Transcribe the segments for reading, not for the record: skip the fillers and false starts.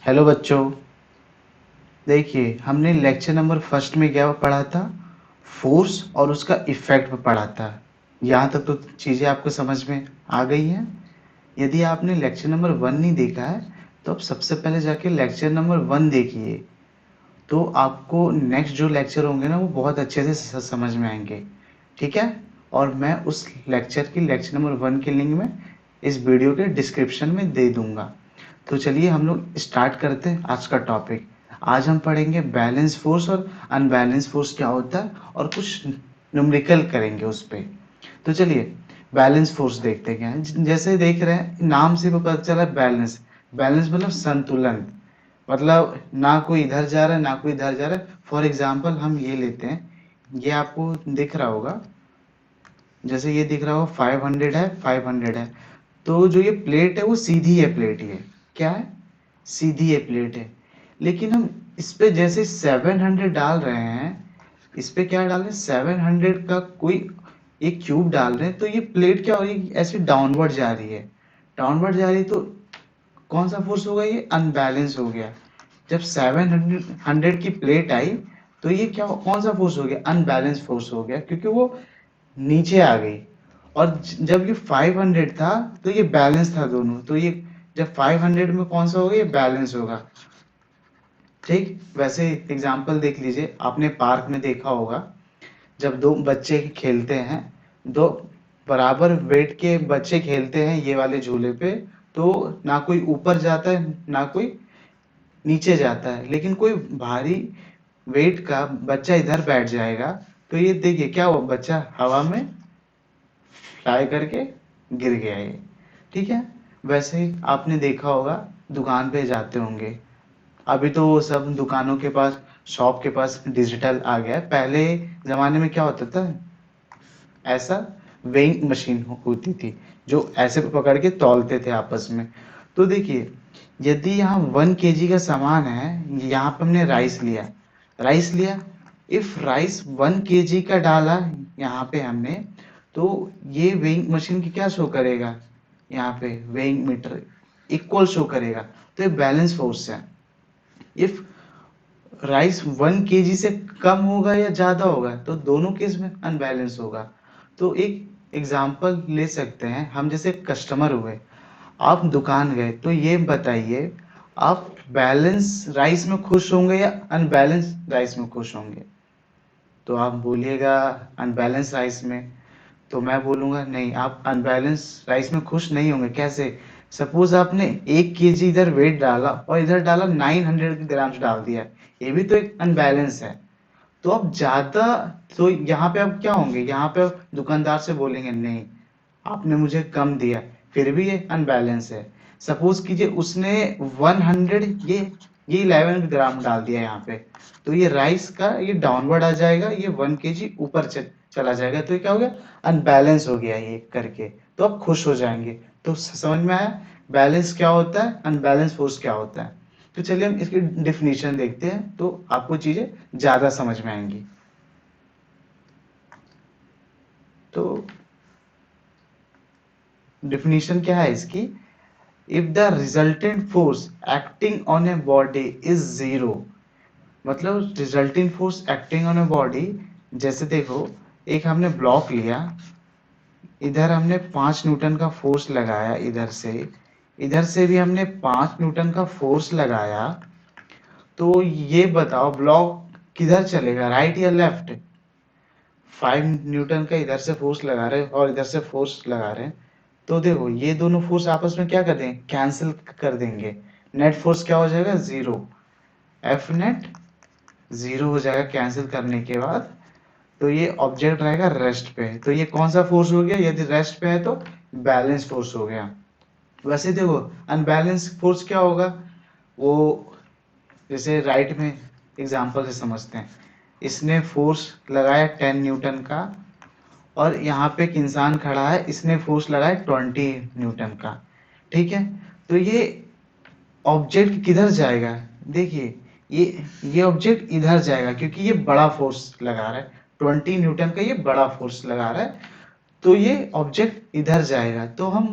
Hello बच्चों। देखिए, हमने लेक्चर नंबर फर्स्ट में क्या पढ़ा था? फोर्स और उसका इफेक्ट पे पढ़ा था। यहाँ तक तो चीज़ें आपको समझ में आ गई हैं। यदि आपने लेक्चर नंबर वन नहीं देखा है तो आप सबसे पहले जाके लेक्चर नंबर वन देखिए, तो आपको नेक्स्ट जो लेक्चर होंगे ना वो बहुत अच्छे से समझ में आएंगे। ठीक है? और मैं उस लेक्चर की लेक्चर नंबर वन की लिंक में इस वीडियो के डिस्क्रिप्शन में दे दूंगा। तो चलिए हम लोग स्टार्ट करते हैं आज का टॉपिक। आज हम पढ़ेंगे बैलेंस फोर्स और अनबैलेंस फोर्स क्या होता है, और कुछ न्यूमेरिकल करेंगे उस पे। तो चलिए बैलेंस फोर्स देखते हैं क्या है। जैसे देख रहे हैं नाम से पता चला बैलेंस। बैलेंस मतलब संतुलन। मतलब ना कोई इधर जा रहा है ना कोई इधर जा रहा है। फॉर एग्जाम्पल हम ये लेते हैं, ये आपको दिख रहा होगा, जैसे ये दिख रहा होगा 500 है, 500 है। तो जो ये प्लेट है वो सीधी है, प्लेट ये क्या है, सीधी है प्लेट है। लेकिन हम इस पे जैसे 700 डाल रहे हैं, इस पे क्या डाल रहे हैं, 700 का कोई एक क्यूब डाल रहे हैं, तो ये प्लेट क्या हो रही है, ऐसे डाउनवर्ड जा रही है। डाउनवर्ड जा रही है तो कौन सा फोर्स होगा, ये अनबैलेंस हो गया। जब 700 की प्लेट आई तो ये क्या, कौन सा फोर्स हो गया, अनबैलेंस फोर्स हो गया, क्योंकि वो नीचे आ गई। और जब ये 500 था तो ये बैलेंस था दोनों, तो ये जब 500 में कौन सा होगा, ये बैलेंस होगा। ठीक वैसे एग्जांपल देख लीजिए, आपने पार्क में देखा होगा, जब दो बच्चे खेलते हैं, दो बराबर वेट के बच्चे खेलते हैं ये वाले झूले पे, तो ना कोई ऊपर जाता है ना कोई नीचे जाता है, लेकिन कोई भारी वेट का बच्चा इधर बैठ जाएगा, तो ये देखिए क्या हुआ, बच्चा हवा में फ्लाई करके गिर गया ये। ठीक है? वैसे ही आपने देखा होगा, दुकान पे जाते होंगे, अभी तो वो सब दुकानों के पास, शॉप के पास डिजिटल आ गया है। पहले जमाने में क्या होता था, ऐसा वेइंग मशीन होती थी, जो ऐसे पकड़ के तौलते थे आपस में। तो देखिए, यदि यहाँ 1 kg का सामान है, यहाँ पे हमने राइस लिया, राइस लिया, इफ राइस 1 kg का डाला यहाँ पे हमने, तो ये वेइंग मशीन की क्या शो करेगा, यहाँ पे वेइंग मीटर इक्वल शो करेगा। तो ये बैलेंस फोर्स है। इफ राइस 1 kg से कम होगा या ज्यादा होगा तो दोनों केस में अनबैलेंस होगा। तो एक एग्जांपल ले सकते हैं हम, जैसे कस्टमर हुए, आप दुकान गए, तो ये बताइए आप बैलेंस राइस में खुश होंगे या अनबैलेंस राइस में खुश होंगे? तो आप बोलिएगा अनबैलेंस राइस में। तो मैं बोलूंगा नहीं, आप अनबैलेंस राइस में खुश नहीं होंगे। कैसे? सपोज आपने 1 kg इधर वेट डाला और इधर डाला 900 ग्राम्स डाल दिया, ये भी तो एक अनबैलेंस है। तो अब ज्यादा, तो यहाँ पे अब क्या होंगे, यहाँ पे अब दुकानदार से बोलेंगे नहीं, आपने मुझे कम दिया, फिर भी ये अनबैलेंस है। सपोज कीजिए उसने 100, ये 11 ग्राम डाल दिया यहाँ पे, तो ये राइस का ये डाउनवर्ड आ जाएगा, ये 1 kg ऊपर चला जाएगा, तो ये क्या हो गया, अनबैलेंस हो गया ये करके। तो आप खुश हो जाएंगे। तो समझ में आया बैलेंस क्या होता है, अनबैलेंस फोर्स क्या होता है। तो चलिए हम इसकी डिफिनीशन देखते हैं, तो आपको चीजें ज्यादा समझ में आएंगी। तो डिफिनीशन क्या है इसकी, if the resultant force acting on a body is zero. मतलब resulting force acting on a body, जैसे देखो, एक हमने ब्लॉक लिया, इधर हमने 5 न्यूटन का फोर्स लगाया, इधर से भी हमने 5 न्यूटन का फोर्स लगाया। तो ये बताओ ब्लॉक किधर चलेगा, राइट या लेफ्ट? 5 न्यूटन का इधर से फोर्स लगा रहे हैं और इधर से फोर्स लगा रहे हैं, तो देखो ये दोनों फोर्स आपस में क्या कर देंगे, कैंसिल कर देंगे। नेट फोर्स क्या हो जाएगा, जीरो। एफ नेट जीरो हो जाएगा कैंसिल करने के बाद। तो ये ऑब्जेक्ट रहेगा रेस्ट पे, तो ये कौन सा फोर्स हो गया, यदि रेस्ट पे है तो बैलेंस फोर्स हो गया। वैसे देखो अनबैलेंस फोर्स क्या होगा, वो जैसे राइट में एग्जांपल से समझते हैं, इसने फोर्स लगाया 10 न्यूटन का, और यहाँ पे एक इंसान खड़ा है, इसने फोर्स लगाया 20 न्यूटन का। ठीक है? तो ये ऑब्जेक्ट किधर जाएगा, देखिए, ये ऑब्जेक्ट इधर जाएगा, क्योंकि ये बड़ा फोर्स लगा रहा है, 20 न्यूटन का ये बड़ा फोर्स लगा रहा है, तो ये ऑब्जेक्ट इधर जाएगा। तो हम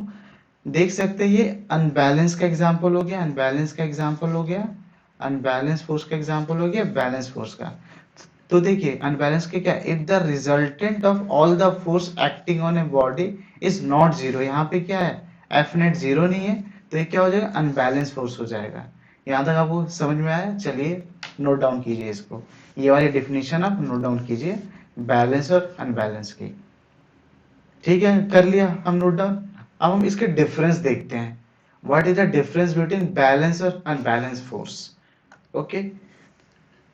देख सकते हैं ये अनबैलेंस का एग्जांपल हो गया, अनबैलेंस का एग्जांपल हो गया, अनबैलेंस फोर्स का एग्जांपल हो गया, बैलेंस फोर्स का। तो देखिए अनबैलेंस के क्या, if the resultant of all the force acting on a body is not zero, यहाँ पे क्या है, एफ नेट जीरो नहीं है, तो ये क्या हो जाएगा, अनबैलेंस फोर्स हो जाएगा। यहाँ तक आपको समझ में आया? चलिए नोट डाउन कीजिए इसको, ये वाली डिफिनीशन आप नोट डाउन कीजिए बैलेंस और अनबैलेंस की। ठीक है, कर लिया हम नोट डाउन। अब हम इसके डिफरेंस देखते हैं, what is the difference between balance और अनबैलेंस फोर्स। ओके,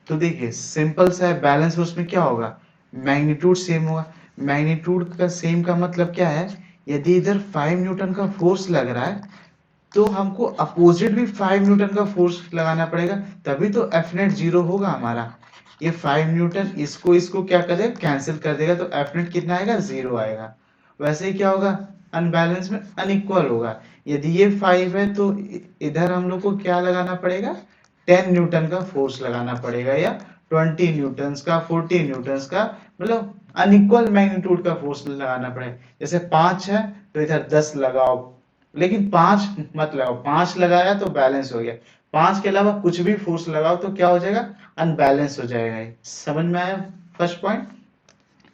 तो देखिए सिंपल सा है, बैलेंस फोर्स में क्या होगा, मैग्नीट्यूड सेम होगा। मैग्नीट्यूड का सेम का मतलब क्या है, यदि इधर 5 न्यूटन का फोर्स लग रहा है तो हमको अपोजिट भी 5 न्यूटन का फोर्स लगाना पड़ेगा, तभी तो एफ नेट जीरो होगा हमारा। ये 5 न्यूटन इसको इसको क्या कर देगा, कैंसिल कर देगा, तो एफ नेट कितना आएगा, जीरो आएगा। वैसे ही क्या होगा, अनबैलेंस में अनइक्वल होगा। यदि ये 5 है तो इधर हम लोग को क्या लगाना पड़ेगा, 10 न्यूटन का फोर्स लगाना पड़ेगा, या 20 न्यूटन का, 40 न्यूटन का, मतलब अनइक्वल मैग्नीट्यूड का फोर्स लगाना पड़ेगा। जैसे 5 है तो इधर 10 लगाओ, लेकिन 5 मत लगाओ, 5 लगाया तो बैलेंस हो गया, 5 के अलावा कुछ भी फोर्स लगाओ तो क्या हो जाएगा, अनबैलेंस हो जाएगा। समझ में आया फर्स्ट पॉइंट?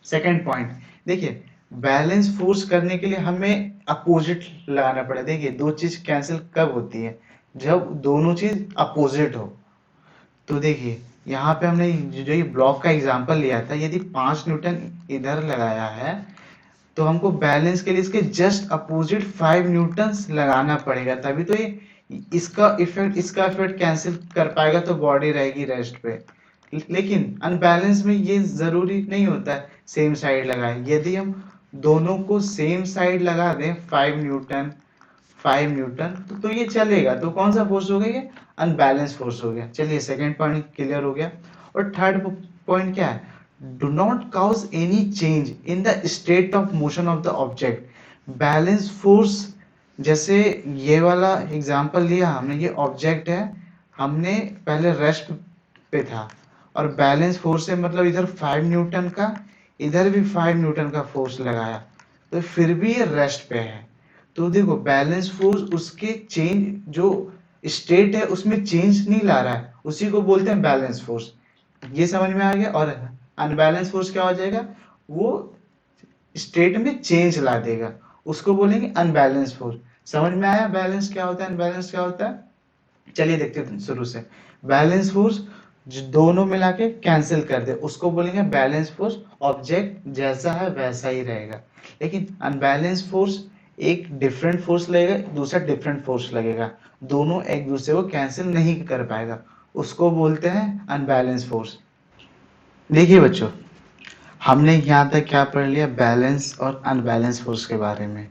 सेकंड पॉइंट देखिए, बैलेंस फोर्स करने के लिए हमें अपोजिट लगाना पड़ेगा। देखिए दो चीज कैंसिल कब होती है, जब दोनों चीज अपोजिट हो। तो देखिए यहाँ पे हमने जो ये ब्लॉक का एग्जांपल लिया था, यदि 5 न्यूटन इधर लगाया है तो हमको बैलेंस के लिए इसके जस्ट अपोजिट 5 न्यूटन्स लगाना पड़ेगा, तभी तो ये इसका इफेक्ट कैंसिल कर पाएगा, तो बॉडी रहेगी रेस्ट पे। लेकिन अनबैलेंस में ये जरूरी नहीं होता है सेम साइड लगाए। यदि हम दोनों को सेम साइड लगा दें 5 न्यूटन 5 न्यूटन तो ये चलेगा, तो कौन सा फोर्स हो गया, ये अनबैलेंस फोर्स हो गया। चलिए सेकंड पॉइंट क्लियर हो गया। और थर्ड पॉइंट क्या है, do not cause any change in the state of motion of the object. Balance force, जैसे ये वाला एग्जांपल लिया हमने, ये ऑब्जेक्ट है, हमने पहले रेस्ट पे था, और बैलेंस फोर्स है मतलब इधर 5 न्यूटन का, इधर भी 5 न्यूटन का फोर्स लगाया, तो फिर भी ये रेस्ट पे है। तो देखो बैलेंस फोर्स उसके चेंज जो स्टेट है उसमें चेंज नहीं ला रहा है, उसी को बोलते हैं बैलेंस फोर्स। ये समझ में आ गया। और अनबैलेंस फोर्स क्या हो जाएगा, वो स्टेट में चेंज ला देगा, उसको बोलेंगे अनबैलेंस फोर्स। समझ में आया बैलेंस क्या होता है, अनबैलेंस क्या होता है? चलिए देखते हैं शुरू से। बैलेंस फोर्स जो दोनों मिला के कैंसिल कर दे उसको बोलेंगे बैलेंस फोर्स, ऑब्जेक्ट जैसा है वैसा ही रहेगा। लेकिन अनबैलेंस फोर्स, एक डिफरेंट फोर्स लगेगा, दूसरा डिफरेंट फोर्स लगेगा, दोनों एक दूसरे को कैंसिल नहीं कर पाएगा, उसको बोलते हैं अनबैलेंस फोर्स। देखिए बच्चों, हमने यहाँ तक क्या पढ़ लिया, बैलेंस और अनबैलेंस फोर्स के बारे में।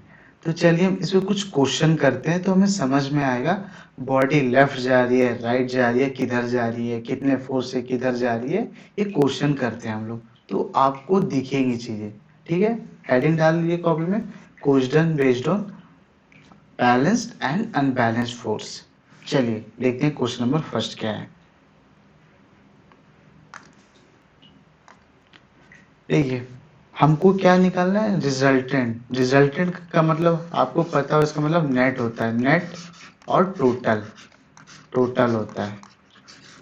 तो चलिए हम इसमें कुछ क्वेश्चन करते हैं तो हमें समझ में आएगा बॉडी लेफ्ट जा रही है, राइट जा रही है, किधर जा रही है, कितने फोर्स से किधर जा रही है, ये क्वेश्चन करते हैं हम लोग, तो आपको दिखेंगी चीजें। ठीक है, हेडिंग डाल लीजिए कॉपी में, question based on balanced and unbalanced force. चलिए देखते हैं क्वेश्चन नंबर फर्स्ट क्या है। देखिए हमको क्या निकालना है, रिजल्टेंट। रिजल्टेंट का मतलब आपको पता हो, इसका मतलब नेट होता है, नेट और टोटल, टोटल होता है।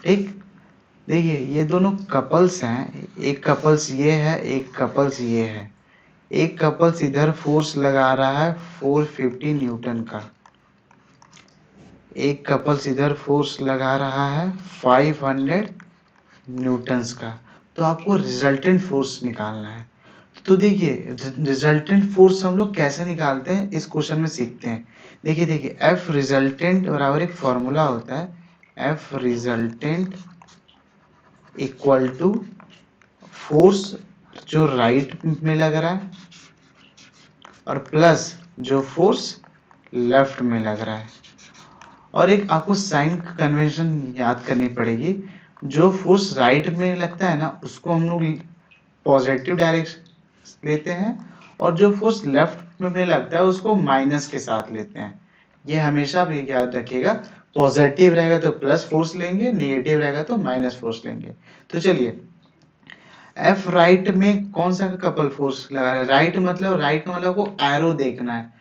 ठीक, देखिए ये दोनों कपल्स हैं, एक कपल्स ये है, एक कपल्स ये है। एक कपल्स इधर फोर्स लगा रहा है 450 न्यूटन का, एक कपल्स इधर फोर्स लगा रहा है 500 न्यूटन्स का। तो आपको रिजल्टेंट फोर्स निकालना है। तो देखिए रिजल्टेंट फोर्स हम लोग कैसे निकालते हैं इस क्वेश्चन में सीखते हैं। देखिए देखिए एफ रिजल्टेंट बराबर एक फॉर्मूला होता है, F resultant equal to force जो राइट में लग रहा है और प्लस जो फोर्स लेफ्ट में लग रहा है। और एक आपको साइन कन्वेंशन याद करनी पड़ेगी, जो फोर्स राइट में लगता है ना उसको हम लोग पॉजिटिव डायरेक्शन लेते हैं, और जो फोर्स लेफ्ट में लगता है उसको माइनस के साथ लेते हैं। ये हमेशा भी याद रखिएगा, पॉजिटिव रहेगा तो प्लस फोर्स लेंगे, नेगेटिव रहेगा तो माइनस फोर्स लेंगे। तो चलिए एफ राइट में कौन सा कपल फोर्स लगा है, राइट मतलब, राइट का मतलब को एरो देखना है,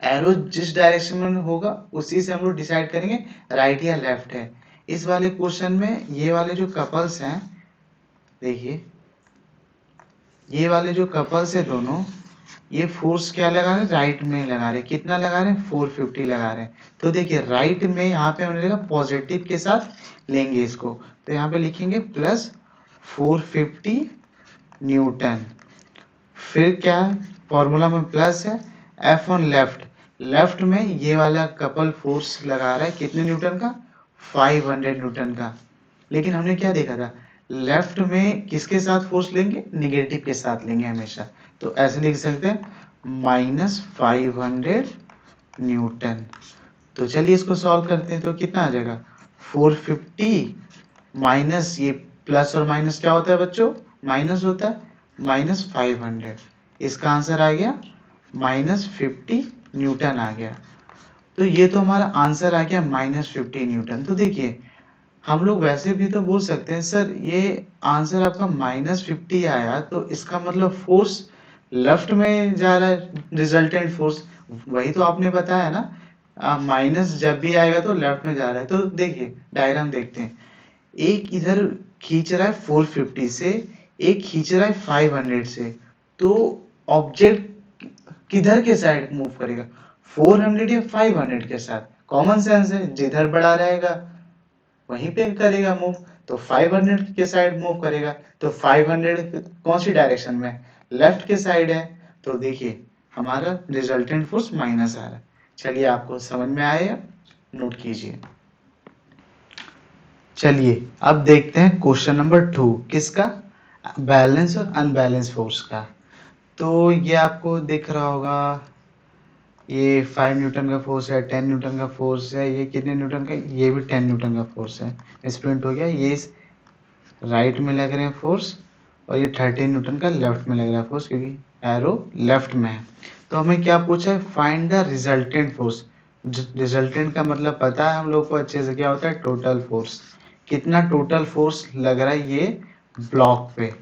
एरो जिस डायरेक्शन में होगा उसी से हम लोग डिसाइड करेंगे राइट या लेफ्ट है। इस वाले क्वेश्चन में ये वाले जो कपल्स हैं, देखिए ये वाले जो कपल्स है दोनों, ये फोर्स क्या लगा रहे हैं, राइट में लगा रहे हैं। कितना लगा रहे हैं, 450 लगा रहे हैं। तो देखिए राइट में यहाँ पे हमने लिखा पॉजिटिव के साथ लेंगे इसको, तो यहाँ पे लिखेंगे प्लस 450 न्यूटन। फिर क्या है, फॉर्मूला में प्लस है, एफ ऑन लेफ्ट, लेफ्ट में ये वाला कपल फोर्स लगा रहा है कितने न्यूटन का, 500 न्यूटन का। लेकिन हमने क्या देखा था, लेफ्ट में किसके साथ फोर्स लेंगे, निगेटिव के साथ लेंगे हमेशा। तो ऐसे लिख सकते हैं -500 न्यूटन। तो चलिए इसको सॉल्व करते हैं, तो कितना आ जाएगा, 450 माइनस ये प्लस और माइनस क्या होता है बच्चों, माइनस होता है, -500। इसका आंसर आ गया -50 न्यूटन आ गया। तो ये तो हमारा आंसर आ गया -50 न्यूटन। तो देखिए हम लोग वैसे भी तो बोल सकते हैं सर ये आंसर आपका -50 आया तो इसका मतलब फोर्स लेफ्ट में जा रहा है, रिजल्टेंट फोर्स। वही तो आपने बताया ना, माइनस जब भी आएगा तो लेफ्ट में जा रहा है। तो देखिए डायग्राम देखते हैं, एक इधर खींच रहा है 450 से, एक खींच रहा है 500 से। तो ऑब्जेक्ट किधर के साइड मूव करेगा, 400 या 500 के साथ। कॉमन सेंस है, जिधर बड़ा रहेगा वहीं पे करेगा मूव। तो 500 के साइड मूव करेगा। तो 500 कौन सी डायरेक्शन में, लेफ्ट के साइड है। तो देखिए हमारा रिजल्टेंट फोर्स माइनस आ रहा है। चलिए आपको समझ में आया, नोट कीजिए। चलिए अब देखते हैं क्वेश्चन नंबर 2, किसका, बैलेंस और अनबैलेंस फोर्स का। तो ये आपको दिख रहा होगा, ये 5 न्यूटन का फोर्स है, 10 न्यूटन का फोर्स है, ये कितने न्यूटन का, ये भी 10 न्यूटन का फोर्स है। स्प्रिंट हो गया, ये राइट में लग रहे हैं फोर्स, और ये 13 न्यूटन का लेफ्ट में लग रहा है फोर्स, क्योंकि एरो लेफ्ट में है। तो हमें क्या पूछा है, find the resultant force. Resultant का मतलब पता है हम लोग को अच्छे से, क्या होता है, टोटल फोर्स। कितना टोटल फोर्स लग रहा है ये ब्लॉक पे,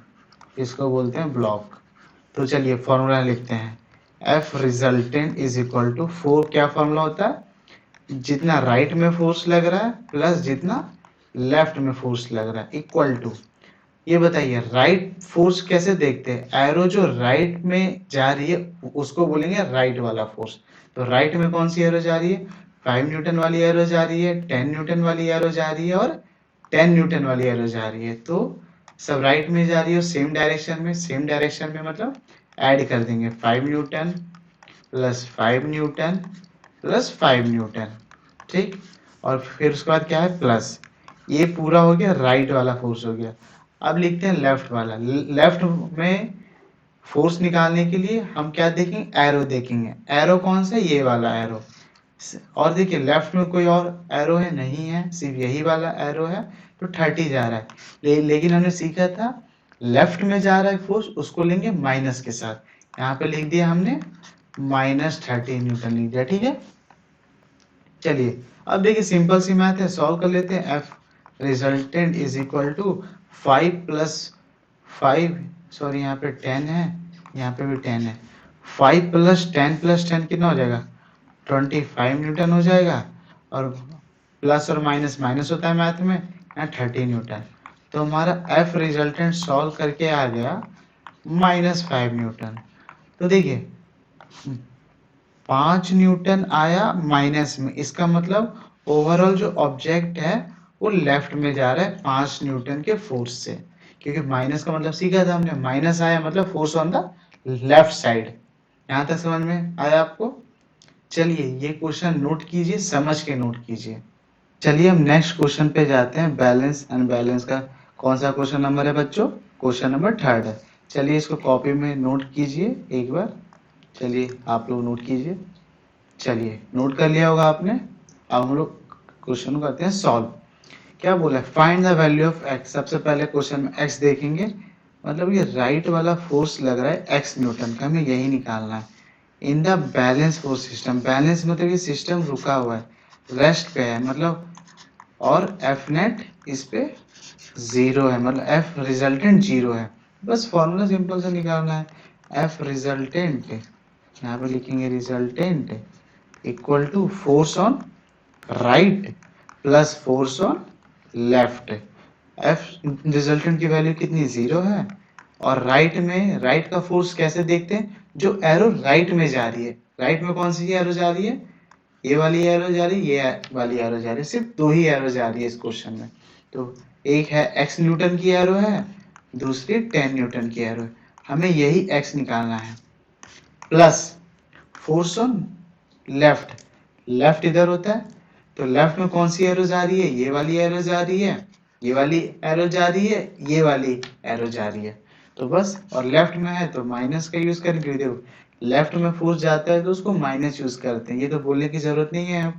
इसको बोलते हैं ब्लॉक। तो चलिए फॉर्मूला लिखते हैं, F resultant is equal to 4, क्या फॉर्मूला होता है, जितना राइट में फोर्स लग रहा है प्लस जितना लेफ्ट में फोर्स लग रहा है इक्वल टू। ये बताइए राइट फोर्स कैसे देखते हैं, एरो जो राइट में जा रही है उसको बोलेंगे राइट वाला फोर्स। तो राइट में कौन सी एरो जा रही है, 5 न्यूटन वाली एरो जा रही है, 10 न्यूटन वाली एरो जा रही है, और 10 न्यूटन वाली एरो जा रही है। तो सब राइट में जा रही है, सेम डायरेक्शन में, सेम डायरेक्शन में मतलब ऐड कर देंगे 5 Newton plus 5 Newton plus 5 Newton, ठीक। और फिर उसके बाद क्या है, प्लस, ये पूरा हो गया राइट वाला फोर्स हो गया। अब लिखते हैं लेफ्ट वाला। लेफ्ट में फोर्स निकालने के लिए हम क्या देखेंगे, एरो देखेंगे। एरो कौन सा, ये वाला एरो। और देखिए लेफ्ट में कोई और एरो है, नहीं है, सिर्फ यही वाला एरो है। तो 30 जा रहा है। लेकिन हमने सीखा था लेफ्ट में जा रहा है फोर्स, उसको लेंगे माइनस के साथ। यहाँ पे लिख दिया हमने -30 न्यूटन लिख दिया, ठीक है। चलिए अब देखिए सिंपल सी मैथ है, सॉल्व कर लेते हैं। F resultant is equal to 5 plus 5, sorry यहाँ पे 10 है, यहाँ पे भी 10 है। 5 प्लस 10 कितना हो जाएगा, 25 न्यूटन हो जाएगा। और प्लस और माइनस माइनस होता है मैथ में, यहाँ 30 न्यूटन। तो हमारा एफ रिजल्टेंट सॉल्व करके आ गया -5 न्यूटन। तो देखिए 5 न्यूटन आया माइनस में, इसका मतलब ओवरऑल जो ऑब्जेक्ट है वो लेफ्ट में जा रहा है 5 न्यूटन के फोर्स से। क्योंकि माइनस का मतलब सीखा था हमने, माइनस आया मतलब force on the left side. यहाँ तक समझ में आया आपको। चलिए ये क्वेश्चन नोट कीजिए, समझ के नोट कीजिए। चलिए हम नेक्स्ट क्वेश्चन पे जाते हैं, बैलेंस अनबैलेंस का। कौन सा क्वेश्चन नंबर है बच्चों, क्वेश्चन नंबर 3 है। चलिए इसको कॉपी में नोट कीजिए एक बार। चलिए आप लोग नोट कीजिए। चलिए नोट कर लिया होगा आपने। अब हम लोग क्वेश्चन को करते हैं सॉल्व। क्या बोला है, find the value of x. सबसे पहले क्वेश्चन में एक्स देखेंगे, मतलब ये राइट वाला फोर्स लग रहा है एक्स न्यूटन का, हमें यही निकालना है। In the balance force system, balance मतलब ये सिस्टम रुका हुआ है, रेस्ट पे है मतलब, और एफ नेट इस पे 0 है, मतलब एफ रिजल्टेंट 0 है। बस फॉर्मूला सिंपल से निकालना है, एफ रिजल्टेंट, यहाँ पे लिखेंगे resultant equal to force on right plus force on left. F resultant की वैल्यू कितनी, 0 है। और राइट में राइट का फोर्स कैसे देखते हैं, जो एरो राइट में जा रही है, राइट में कौन सी एरो जा रही है, ये वाली एरो जा रही है, ये वाली एरो जा रही है, सिर्फ दो ही एरो जा रही है इस क्वेश्चन में। तो एक है x न्यूटन की एरो है, दूसरी 10 न्यूटन की एरो है, हमें यही x निकालना है। Plus force on left, left इधर होता है, तो लेफ्ट में कौन सी एरो जा रही है, ये वाली एरो जा रही है, ये वाली एरो जा रही है, ये वाली एरो जा रही है। तो बस, और लेफ्ट में है तो माइनस का यूज करेंगे। देखो लेफ्ट में फोर्स जाता है तो उसको माइनस यूज करते हैं, ये तो बोलने की जरूरत नहीं है, आप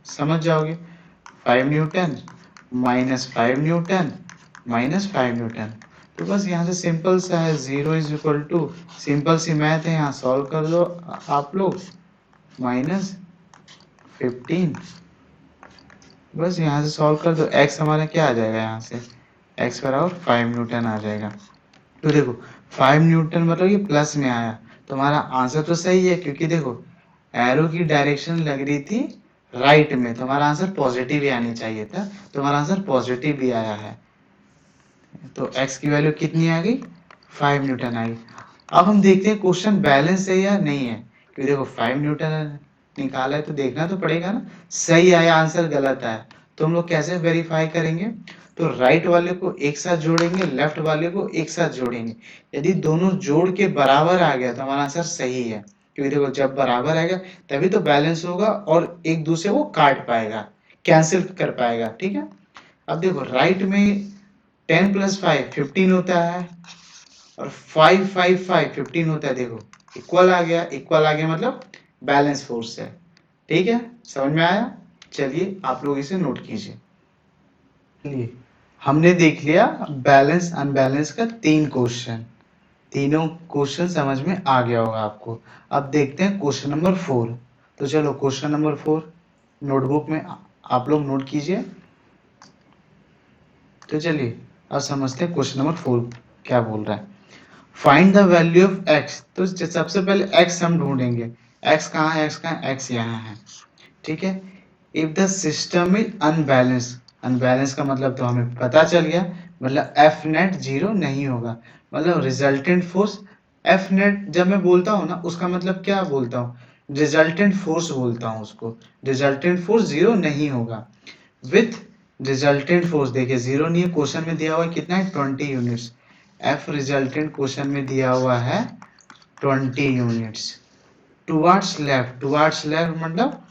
समझ जाओगे। 5 newton minus 5 newton minus 5 newton. तो बस यहाँ से सिंपल सा है, 0 इज इक्वल टू, सिंपल सी मैथ है, यहाँ सॉल्व कर लो आप लोग, -15। बस यहाँ से सॉल्व कर दो, x हमारा क्या आ जाएगा, यहाँ से x बराबर 5 न्यूटन आ जाएगा। तो देखो 5 न्यूटन मतलब ये प्लस में आया, तो हमारा आंसर तो सही है, क्योंकि देखो एरो की डायरेक्शन लग रही थी राइट में, तो हमारा आंसर पॉजिटिव ही आनी चाहिए था, तो हमारा आंसर पॉजिटिव भी आया है। तो x की वैल्यू कितनी आ गई, 5 न्यूटन आ गई। अब हम देखते हैं क्वेश्चन बैलेंस है या नहीं है, क्योंकि देखो 5 न्यूटन निकाला है तो देखना तो पड़ेगा ना, सही आया आंसर गलत आया, तो हम लोग कैसे वेरीफाई करेंगे, तो राइट वाले को एक साथ जोड़ेंगे, लेफ्ट वाले को एक साथ जोड़ेंगे। यदि दोनों जोड़ के बराबर आ गया तो हमारा आंसर सही है, क्योंकि देखो जब बराबर आएगा तभी तो बैलेंस होगा और एक दूसरे को काट पाएगा, कैंसिल कर पाएगा, ठीक है। अब देखो राइट में 10 प्लस 5 15 होता है, और 5 5 5 15 होता है, देखो इक्वल आ गया, इक्वल आ गया मतलब बैलेंस फोर्स है, ठीक है, समझ में आया। चलिए आप लोग इसे नोट कीजिए। चलिए हमने देख लिया बैलेंस अनबैलेंस का 3 क्वेश्चन, तीनों क्वेश्चन समझ में आ गया होगा आपको। अब देखते हैं क्वेश्चन नंबर 4। तो चलो क्वेश्चन नंबर 4 नोटबुक में आप लोग नोट कीजिए। तो चलिए अब समझते हैं क्वेश्चन नंबर 4 क्या बोल रहा है। Find the value of x, तो सबसे पहले x हम ढूंढेंगे, x कहाँ है, x कहाँ है, x यहाँ है, ठीक है। If the system is unbalance, unbalance का मतलब तो हमें पता चल गया, मतलब एफ नेट 0 नहीं होगा, मतलब रिजल्टेंट फोर्स एफ नेट जब मैं बोलता हूँ ना, उसका मतलब क्या बोलता हूँ, रिजल्टेंट फोर्स बोलता हूँ उसको, रिजल्टेंट फोर्स 0 नहीं होगा। विथ रिजल्टेंट फोर्स देखिए 0 नहीं है, क्वेश्चन में दिया हुआ है कितना है, 20 यूनिट्स, एफ रिजल्टेंट क्वेश्चन में दिया हुआ है 20 units. Towards left, towards left मतलब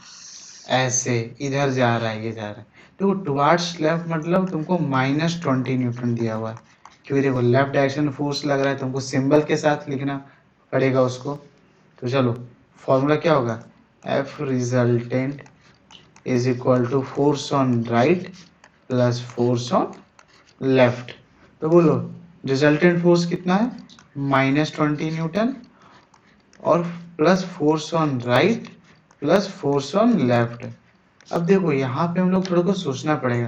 ऐसे इधर जा रहा है, ये जा रहा है, तो टुवर्ड्स लेफ्ट मतलब तुमको -20 न्यूटन दिया हुआ है, क्योंकि देखो लेफ्ट डायरेक्शन में फोर्स लग रहा है, तुमको सिंबल के साथ लिखना पड़ेगा उसको। तो चलो फॉर्मूला क्या होगा, F resultant is equal to force on right plus force on left. तो बोलो रिजल्टेंट फोर्स कितना है, -20 न्यूटन, और plus force on right plus force on left. अब देखो यहाँ पे हम लोग थोड़ा को सोचना पड़ेगा,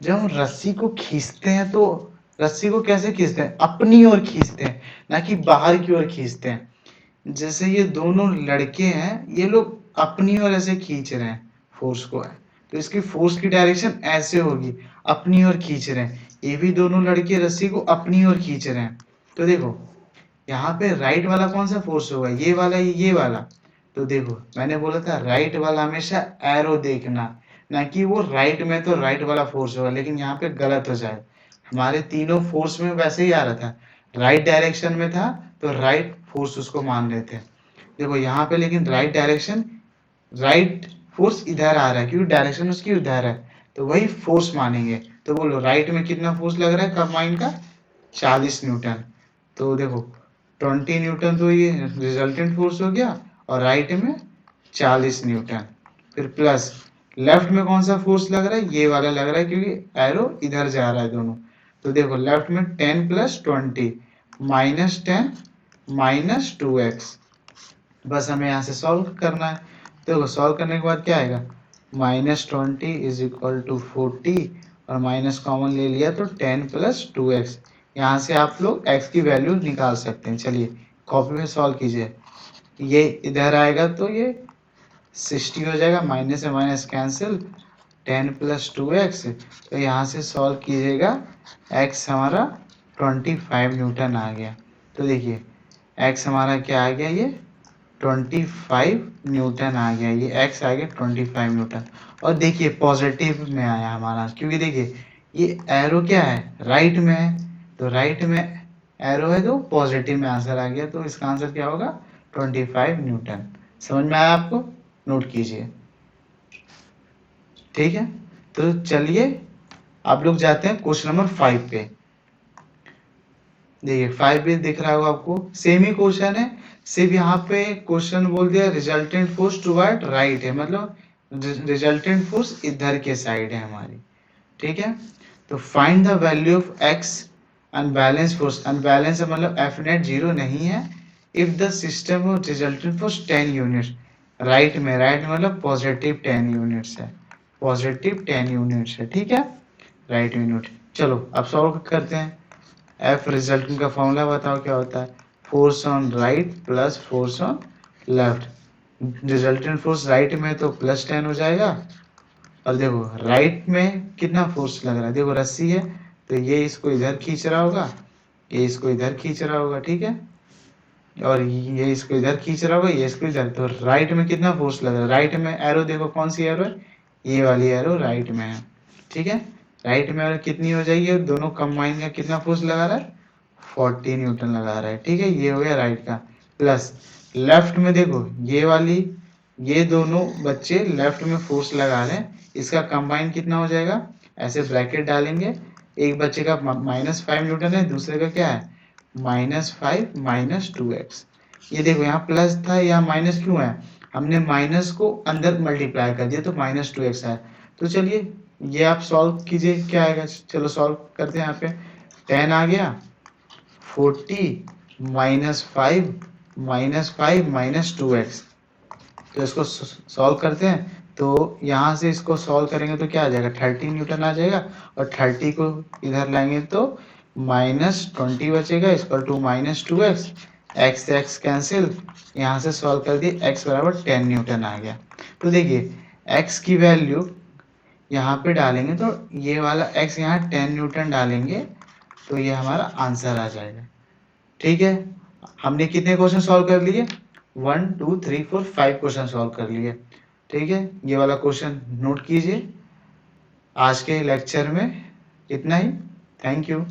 जब हम रस्सी को खींचते हैं तो रस्सी को कैसे खींचते हैं, अपनी ओर खींचते हैं, ना कि बाहर की ओर खींचते हैं। जैसे ये दोनों लड़के हैं, ये लोग अपनी ओर ऐसे खींच रहे हैं फोर्स को, तो इसकी फोर्स की डायरेक्शन ऐसे होगी, अपनी ओर खींच रहे हैं, ये भी दोनों लड़के रस्सी को अपनी ओर खींच रहे हैं। तो देखो यहाँ पे राइट वाला कौन सा फोर्स होगा, ये वाला, ये वाला। तो देखो मैंने बोला था राइट वाला हमेशा एरो देखना, ना कि वो राइट में तो राइट वाला फोर्स होगा, लेकिन यहाँ पे गलत हो जाए, हमारे तीनों फोर्स में वैसे ही आ रहा था, राइट डायरेक्शन में था तो राइट फोर्स उसको मान रहे थे। देखो यहाँ पे लेकिन राइट डायरेक्शन, राइट फोर्स इधर आ रहा है, क्योंकि डायरेक्शन उसकी उधर है, तो वही फोर्स मानेंगे। तो बोलो राइट में कितना फोर्स लग रहा है कंबाइंड का, 40 न्यूटन। तो देखो 20 न्यूटन तो ये रिजल्टेंट फोर्स हो गया, और राइट में 40 न्यूटन, फिर प्लस लेफ्ट में कौन सा फोर्स लग रहा है, ये वाला लग रहा है, क्योंकि एरो इधर जा रहा है दोनों। तो देखो लेफ्ट में 10 प्लस 20 -10 -2x। बस हमें यहाँ से सॉल्व करना है। देखो सॉल्व करने के बाद क्या आएगा, -20 इज इक्वल टू 40, और माइनस कॉमन ले लिया तो 10 प्लस 2x। यहाँ से आप लोग x की वैल्यू निकाल सकते हैं। चलिए कॉपी में सॉल्व कीजिए, ये इधर आएगा तो ये 60 हो जाएगा, माइनस से माइनस कैंसिल, 10 प्लस 2x, तो यहाँ से सॉल्व कीजिएगा, x हमारा 25 न्यूटन आ गया। तो देखिए x हमारा क्या आ गया, ये 25 न्यूटन आ गया, ये x आ गया 25 न्यूटन। और देखिए पॉजिटिव में आया हमारा, क्योंकि देखिए ये एरो क्या है, राइट में है, तो राइट में एरो है तो पॉजिटिव में आंसर आ गया, तो इसका आंसर क्या होगा, 25 न्यूटन। समझ में आया आपको, नोट कीजिए, ठीक है। तो चलिए आप लोग जाते हैं क्वेश्चन नंबर 5 पे। देखिए 5 भी दिख रहा होगा आपको, सेम ही क्वेश्चन है, सिर्फ यहाँ पे क्वेश्चन बोल दिया रिजल्टेंट फोर्स टुवर्ड राइट है, मतलब रिजल्टेंट फोर्स इधर के साइड है हमारी, ठीक है। तो find the value of x unbalance force, unbalance मतलब एफ नेट जीरो नहीं है, if the system of resultant force 10 units, right में, राइट मतलब पॉजिटिव 10 यूनिट्स है, पॉजिटिव 10 यूनिट्स है, ठीक है, राइट यूनिट। चलो अब सॉल्व करते हैं। एफ रिजल्टेंट का फॉर्मूला बताओ क्या होता है, force on right plus force on left, resultant force right में तो प्लस 10 हो जाएगा, और देखो राइट में कितना फोर्स लग रहा है, देखो रस्सी है तो ये इसको इधर खींच रहा होगा, ये इसको इधर खींच रहा होगा, ठीक है, और ये इसको इधर खींच रहा होगा, ये इसको इधर, तो राइट में कितना फोर्स लग रहा है, राइट में एरो देखो कौन सी एरो है, ये वाली एरो राइट में है, ठीक है। राइट में एरो कितनी हो जाएगी, दोनों कंबाइन का कितना फोर्स लगा रहा है, 40 न्यूटन लगा रहा है, ठीक है, ये हो गया राइट का। प्लस लेफ्ट में देखो ये वाली, ये दोनों बच्चे लेफ्ट में फोर्स लगा रहे हैं, इसका कंबाइन कितना हो जाएगा, ऐसे ब्रैकेट डालेंगे, एक बच्चे का -5 न्यूटन है, दूसरे का क्या है, -5 -2x। ये देखो यहाँ प्लस था, यहाँ माइनस क्यों है, हमने माइनस को अंदर मल्टीप्लाई कर दिया तो -2x है। तो चलिए ये आप सॉल्व कीजिए, क्या आएगा, चलो सॉल्व करते हैं। यहाँ पे 10 आ गया, 40 -5 -2x, तो इसको सॉल्व करते हैं, तो यहाँ से इसको सॉल्व करेंगे तो क्या आ जाएगा, 30 न्यूटन आ जाएगा, और 30 को इधर लाएंगे तो -20 बचेगा, इक्वल टू -2x, x से x कैंसिल, यहाँ से सॉल्व कर दिए, x बराबर 10 न्यूटन आ गया। तो देखिए x की वैल्यू यहाँ पे डालेंगे तो ये वाला x यहाँ 10 न्यूटन डालेंगे तो ये हमारा आंसर आ जाएगा, ठीक है। हमने कितने क्वेश्चन सॉल्व कर लिए, 1 2 3 4 5 क्वेश्चन सॉल्व कर लिए, ठीक है। ये वाला क्वेश्चन नोट कीजिए। आज के लेक्चर में इतना ही, थैंक यू।